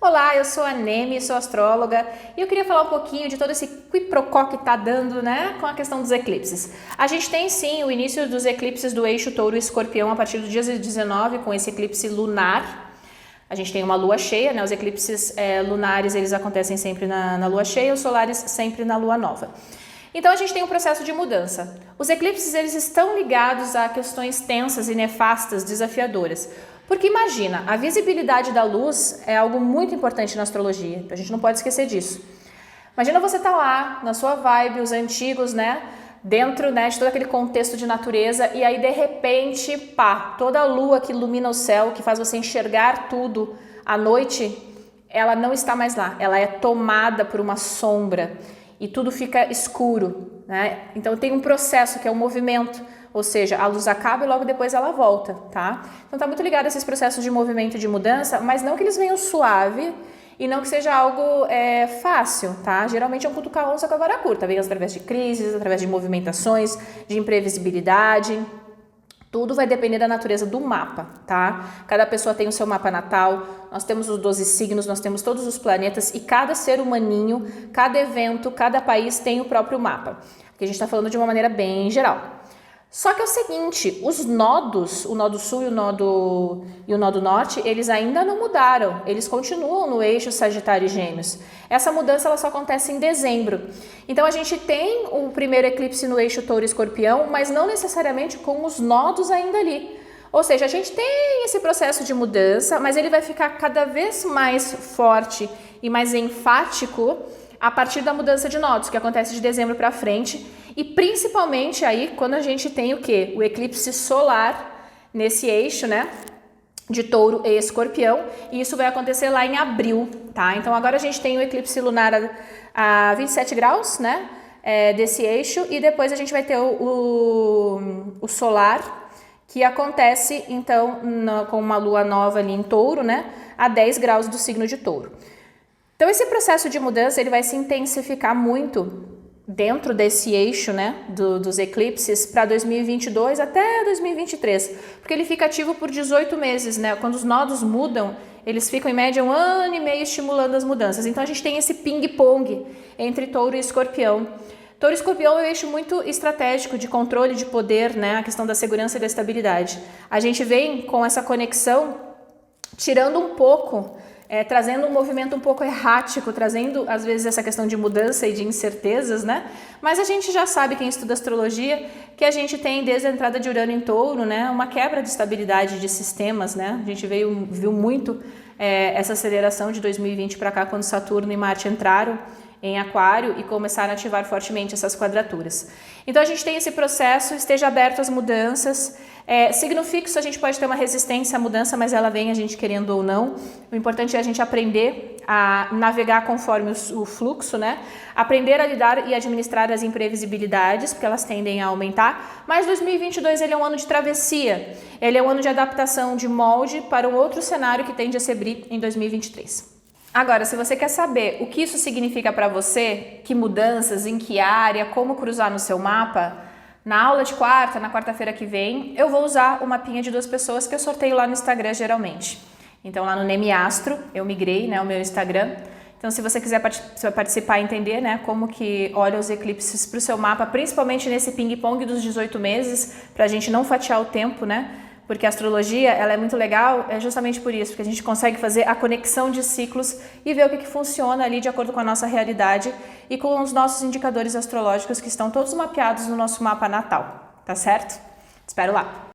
Olá, eu sou a Nemi, sou astróloga e eu queria falar um pouquinho de todo esse quiprocó que está dando, né, com a questão dos eclipses. A gente tem sim o início dos eclipses do eixo Touro-Escorpião a partir do dia 19 com esse eclipse lunar. A gente tem uma lua cheia, né, os eclipses lunares eles acontecem sempre na lua cheia, os solares sempre na lua nova. Então a gente tem um processo de mudança. Os eclipses eles estão ligados a questões tensas e nefastas, desafiadoras. Porque imagina, a visibilidade da luz é algo muito importante na astrologia, a gente não pode esquecer disso. Imagina você estar lá, na sua vibe, os antigos, né, dentro, né, de todo aquele contexto de natureza e aí de repente, pá, toda a lua que ilumina o céu, que faz você enxergar tudo à noite, ela não está mais lá, ela é tomada por uma sombra e tudo fica escuro, né? Então tem um processo que é um movimento, ou seja, a luz acaba e logo depois ela volta, tá? Então tá muito ligado a esses processos de movimento e de mudança, mas não que eles venham suave e não que seja algo fácil, tá? Geralmente é um cutucar onça com a vara curta, vem através de crises, através de movimentações, de imprevisibilidade. Tudo vai depender da natureza do mapa, tá? Cada pessoa tem o seu mapa natal, nós temos os 12 signos, nós temos todos os planetas e cada ser humaninho, cada evento, cada país tem o próprio mapa. Aqui a gente está falando de uma maneira bem geral. Só que é o seguinte, os nodos, o nodo sul e o nodo norte, eles ainda não mudaram, eles continuam no eixo Sagitário e Gêmeos. Essa mudança ela só acontece em dezembro. Então a gente tem o primeiro eclipse no eixo Touro e Escorpião, mas não necessariamente com os nodos ainda ali. Ou seja, a gente tem esse processo de mudança, mas ele vai ficar cada vez mais forte e mais enfático a partir da mudança de nodos, que acontece de dezembro para frente, e principalmente aí quando a gente tem o quê? O eclipse solar nesse eixo, né? De Touro e Escorpião, e isso vai acontecer lá em abril, tá? Então agora a gente tem o eclipse lunar a 27 graus, né? Desse eixo, e depois a gente vai ter o solar, que acontece então com uma lua nova ali em Touro, né? A 10 graus do signo de Touro. Então esse processo de mudança ele vai se intensificar muito dentro desse eixo, né, dos eclipses para 2022 até 2023, porque ele fica ativo por 18 meses, né? Quando os nodos mudam, eles ficam em média 1 ano e meio estimulando as mudanças. Então a gente tem esse ping-pong entre Touro e Escorpião. Touro e Escorpião é um eixo muito estratégico de controle de poder, né? A questão da segurança e da estabilidade. A gente vem com essa conexão tirando um pouco, trazendo um movimento um pouco errático, trazendo às vezes essa questão de mudança e de incertezas, né? Mas a gente já sabe, quem estuda astrologia, que a gente tem desde a entrada de Urano em Touro, né, uma quebra de estabilidade de sistemas, né? A gente viu muito essa aceleração de 2020 para cá, quando Saturno e Marte entraram em Aquário e começaram a ativar fortemente essas quadraturas. Então a gente tem esse processo, esteja aberto às mudanças. Signo fixo a gente pode ter uma resistência à mudança, mas ela vem a gente querendo ou não. O importante é a gente aprender a navegar conforme o fluxo, né? Aprender a lidar e administrar as imprevisibilidades, porque elas tendem a aumentar. Mas 2022 ele é um ano de travessia, ele é um ano de adaptação, de molde para um outro cenário que tende a se abrir em 2023. Agora, se você quer saber o que isso significa para você, que mudanças, em que área, como cruzar no seu mapa, na aula de quarta, na quarta-feira que vem, eu vou usar o mapinha de 2 pessoas que eu sorteio lá no Instagram geralmente. Então lá no Nemi Astro, eu migrei, né, o meu Instagram. Então se você quiser participar e entender, né, como que olha os eclipses para o seu mapa, principalmente nesse ping-pong dos 18 meses, para a gente não fatiar o tempo, né? Porque a astrologia ela é muito legal justamente por isso, porque a gente consegue fazer a conexão de ciclos e ver o que funciona ali de acordo com a nossa realidade e com os nossos indicadores astrológicos que estão todos mapeados no nosso mapa natal, tá certo? Te espero lá!